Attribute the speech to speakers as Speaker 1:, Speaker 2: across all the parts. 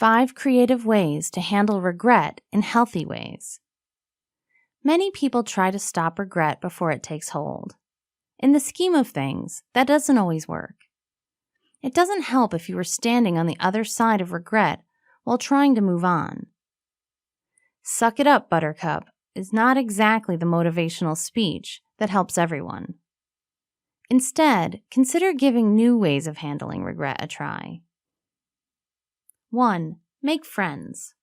Speaker 1: 5 creative ways to handle regret in healthy ways. Many people try to stop regret before it takes hold. In the scheme of things, that doesn't always work. It doesn't help if you are standing on the other side of regret while trying to move on. "Suck it up, buttercup" is not exactly the motivational speech that helps everyone. Instead, consider giving new ways of handling regret a try. 1. Make friends.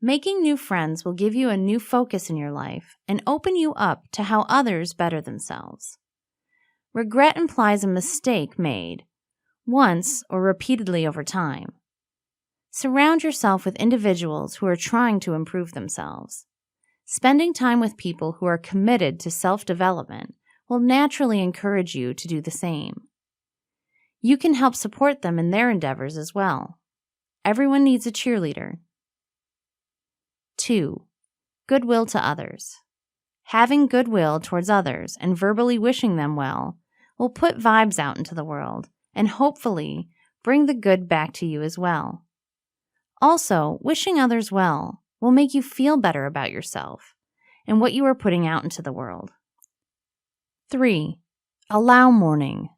Speaker 1: Making new friends will give you a new focus in your life and open you up to how others better themselves. Regret implies a mistake made once or repeatedly over time. Surround yourself with individuals who are trying to improve themselves. Spending time with people who are committed to self-development will naturally encourage you to do the same. You can help support them in their endeavors as well. Everyone needs a cheerleader. 2. Goodwill to others. Having goodwill towards others and verbally wishing them well will put vibes out into the world and hopefully bring the good back to you as well. Also, wishing others well will make you feel better about yourself and what you are putting out into the world. 3. Allow mourning.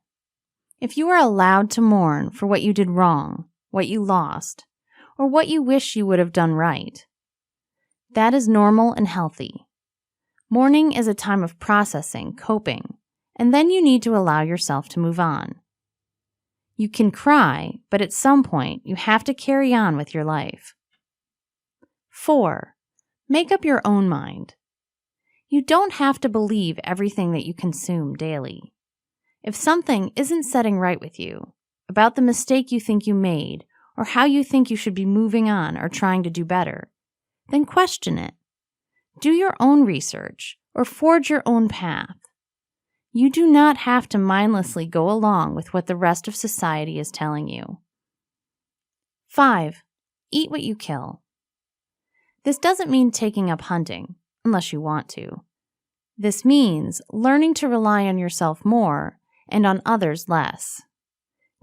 Speaker 1: If you are allowed to mourn for what you did wrong, what you lost, or what you wish you would have done right, that is normal and healthy. Mourning is a time of processing, coping, and then you need to allow yourself to move on. You can cry, but at some point you have to carry on with your life. 4. Make up your own mind. You don't have to believe everything that you consume daily. If something isn't setting right with you, about the mistake you think you made, or how you think you should be moving on or trying to do better, then question it. Do your own research or forge your own path. You do not have to mindlessly go along with what the rest of society is telling you. 5. Eat what you kill. This doesn't mean taking up hunting, unless you want to. This means learning to rely on yourself more and on others less.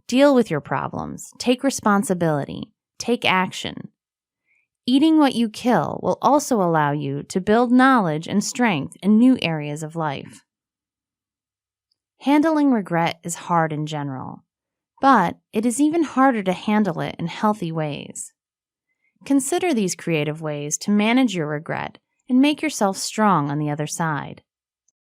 Speaker 1: Deal with your problems, take responsibility, take action. Eating what you kill will also allow you to build knowledge and strength in new areas of life. Handling regret is hard in general, but it is even harder to handle it in healthy ways. Consider these creative ways to manage your regret and make yourself strong on the other side.